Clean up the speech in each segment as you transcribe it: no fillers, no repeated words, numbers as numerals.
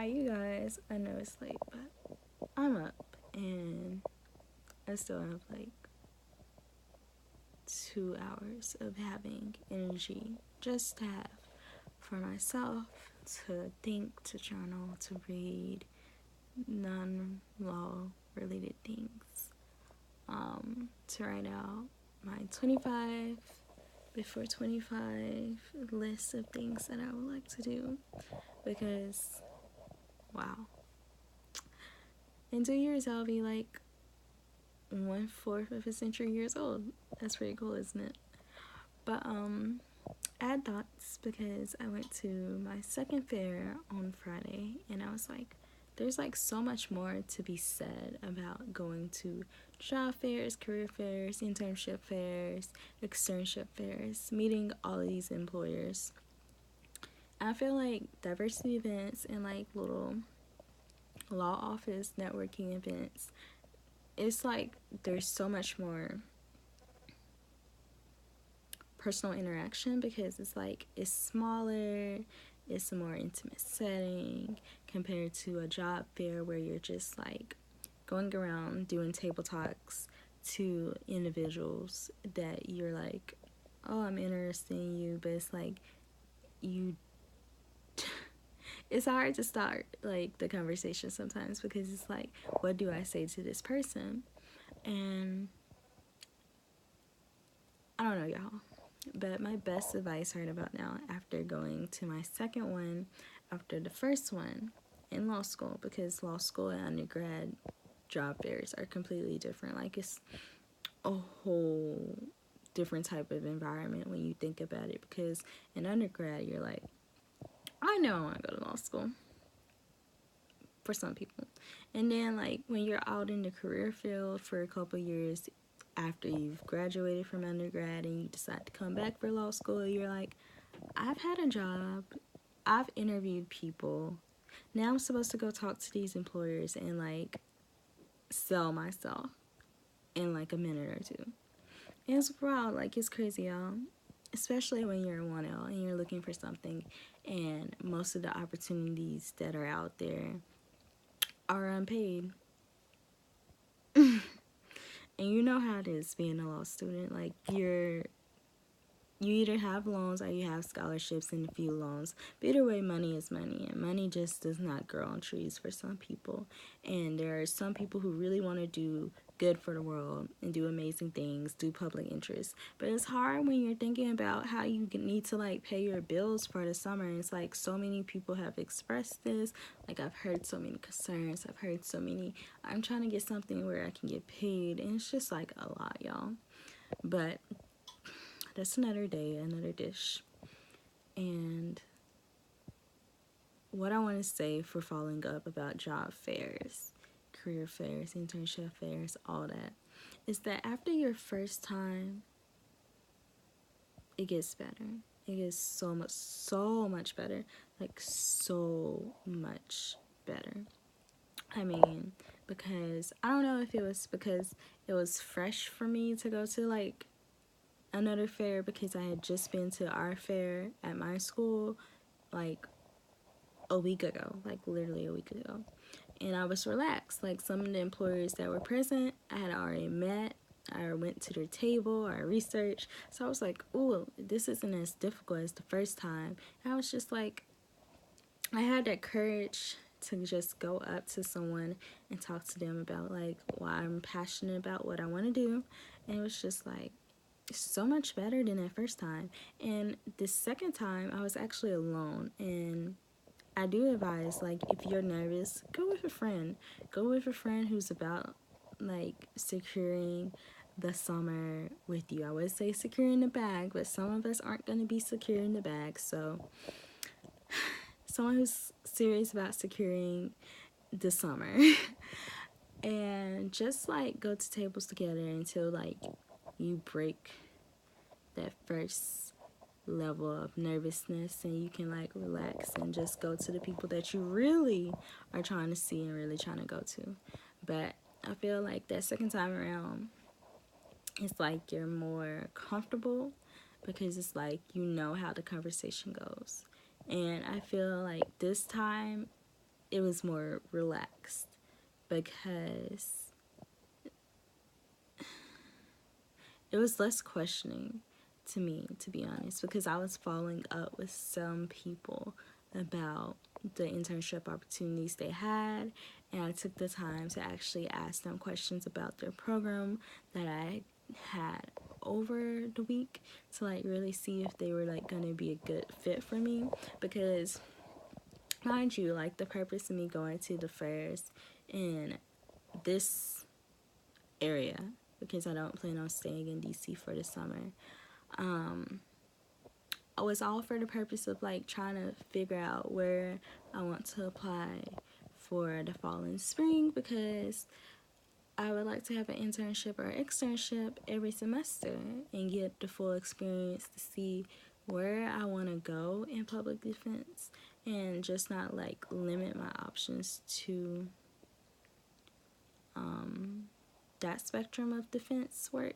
Hi, you guys. I know it's late, but I'm up and I still have like 2 hours of having energy just to have for myself, to think, to journal, to read non law related things, to write out my 25 before 25 list of things that I would like to do because, wow, in 2 years I'll be like 1/4 of a century years old. That's pretty cool, isn't it? But I had thoughts because I went to my second fair on Friday and I was like, there's like so much more to be said about going to job fairs, career fairs, internship fairs, externship fairs, meeting all of these employers. I feel like diversity events and like little law office networking events, it's like there's so much more personal interaction because it's like it's smaller, it's a more intimate setting compared to a job fair where you're just like going around doing table talks to individuals that you're like, oh, I'm interested in you, but it's like you it's hard to start like the conversation sometimes because it's like, what do I say to this person? And I don't know, y'all. But my best advice right about now, after going to my second one, after the first one in law school, because law school and undergrad job fairs are completely different. Like, it's a whole different type of environment when you think about it. Because in undergrad, you're like, I know I want to go to law school. For some people. And then, like, when you're out in the career field for a couple years after you've graduated from undergrad and you decide to come back for law school, you're like, I've had a job, I've interviewed people, now I'm supposed to go talk to these employers and like sell myself in like a minute or two. And it's wild, like it's crazy, y'all. Especially when you're in 1L and you're looking for something, and most of the opportunities that are out there are unpaid. And you know how it is being a law student. Like, you either have loans or you have scholarships and a few loans. But either way, money is money, and money just does not grow on trees for some people. And there are some people who really want to do good for the world and do amazing things, do public interest. But it's hard when you're thinking about how you need to like pay your bills for the summer. And it's like so many people have expressed this. Like, I've heard so many concerns. I've heard so many, I'm trying to get something where I can get paid. And it's just like a lot, y'all. But that's another day, another dish. And what I want to say for following up about job fairs, career fairs, internship fairs, all that, is that after your first time, it gets better. It gets so much better. Like, so much better. I mean, because I don't know if it was because it was fresh for me to go to like another fair, because I had just been to our fair at my school like a week ago, like literally a week ago. And I was relaxed. Like, some of the employers that were present, I had already met. I went to their table, I researched. So I was like, ooh, this isn't as difficult as the first time. And I was just like, I had that courage to just go up to someone and talk to them about like why I'm passionate about what I want to do. And it was just like so much better than that first time. And the second time I was actually alone, and I do advise, like, if you're nervous, go with a friend. Go with a friend who's about like securing the summer with you. I would say securing the bag, but some of us aren't going to be securing the bag. So someone who's serious about securing the summer. And just like go to tables together until like you break that first level of nervousness and you can like relax and just go to the people that you really are trying to see and really trying to go to. But I feel like that second time around, it's like you're more comfortable because it's like you know how the conversation goes. And I feel like this time it was more relaxed because it was less questioning to me, to be honest, because I was following up with some people about the internship opportunities they had, and I took the time to actually ask them questions about their program that I had over the week to like really see if they were like gonna be a good fit for me. Because mind you, like the purpose of me going to the fairs in this area, because I don't plan on staying in DC for the summer, I was all for the purpose of like trying to figure out where I want to apply for the fall and spring, because I would like to have an internship or externship every semester and get the full experience to see where I want to go in public defense, and just not like limit my options to that spectrum of defense work,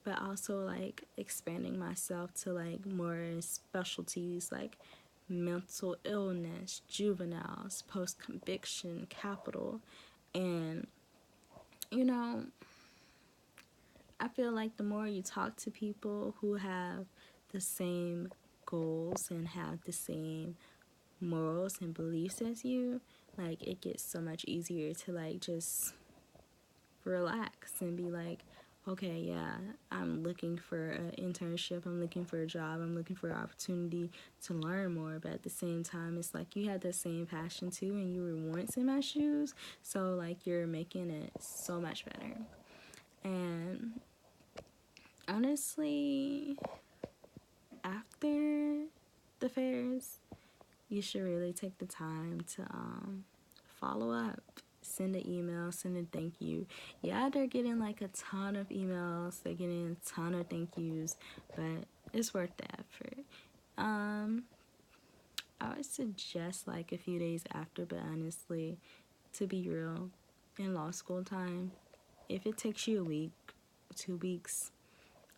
but also like expanding myself to like more specialties like mental illness, juveniles, post conviction, capital. And you know, I feel like the more you talk to people who have the same goals and have the same morals and beliefs as you, like it gets so much easier to like just relax and be like, okay, yeah, I'm looking for an internship, I'm looking for a job, I'm looking for an opportunity to learn more. But at the same time, it's like you had the same passion too, and you were once in my shoes, so like you're making it so much better. And honestly, after the fairs, you should really take the time to follow up. Send an email, send a thank you. Yeah, they're getting like a ton of emails, they're getting a ton of thank yous, but it's worth the effort. I would suggest like a few days after, but honestly, to be real, in law school time, if it takes you a week, 2 weeks,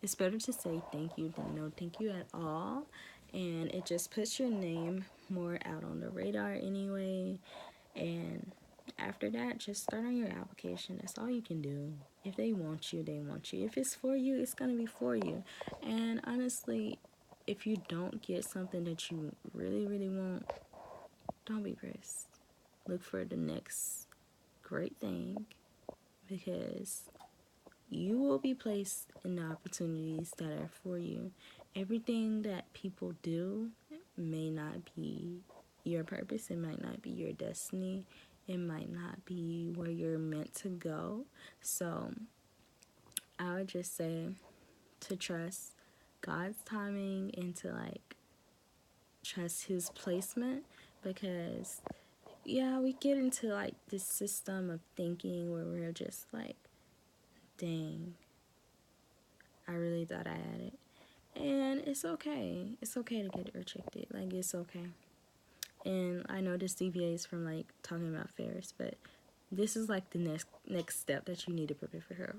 it's better to say thank you than no thank you at all. And it just puts your name more out on the radar anyway. And after that, just start on your application. That's all you can do. If they want you, they want you. If it's for you, it's going to be for you. And honestly, if you don't get something that you really, really want, don't be pressed. Look for the next great thing, because you will be placed in the opportunities that are for you. Everything that people do may not be your purpose, it might not be your destiny, it might not be where you're meant to go. So I would just say to trust God's timing and to like trust his placement, because yeah, we get into like this system of thinking where we're just like, dang, I really thought I had it. And it's okay. It's okay to get rejected. Like, it's okay. And I know this deviates from like talking about fairs, but this is like the next step that you need to prepare for.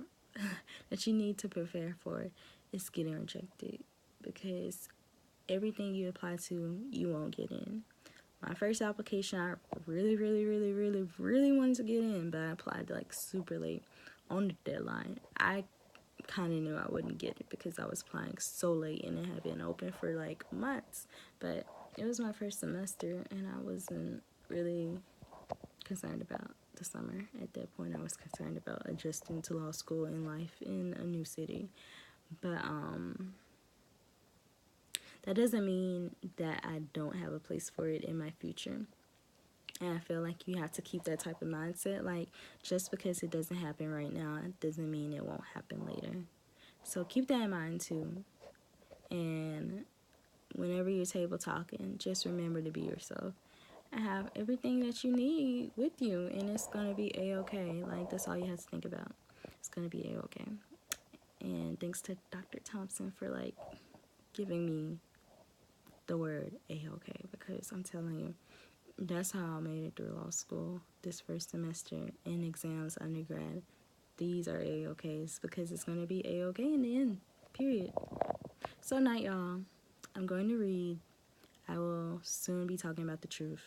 That you need to prepare for is getting rejected, because everything you apply to, you won't get in. My first application, I really, really, really, really, really wanted to get in, but I applied like super late on the deadline. I kind of knew I wouldn't get it because I was applying so late and it had been open for like months. But it was my first semester and I wasn't really concerned about the summer. At that point, I was concerned about adjusting to law school and life in a new city. But that doesn't mean that I don't have a place for it in my future. And I feel like you have to keep that type of mindset. Like, just because it doesn't happen right now, it doesn't mean it won't happen later. So keep that in mind too. And whenever you're table talking, just remember to be yourself. And have everything that you need with you, and it's gonna be a-okay. Like, that's all you have to think about. It's gonna be a-okay. And thanks to Dr. Thompson for like giving me the word a-okay, because I'm telling you, that's how I made it through law school this first semester and exams undergrad. These are a-okays, because it's gonna be a-okay in the end, period. So night, y'all. I'm going to read. I will soon be talking about the truth.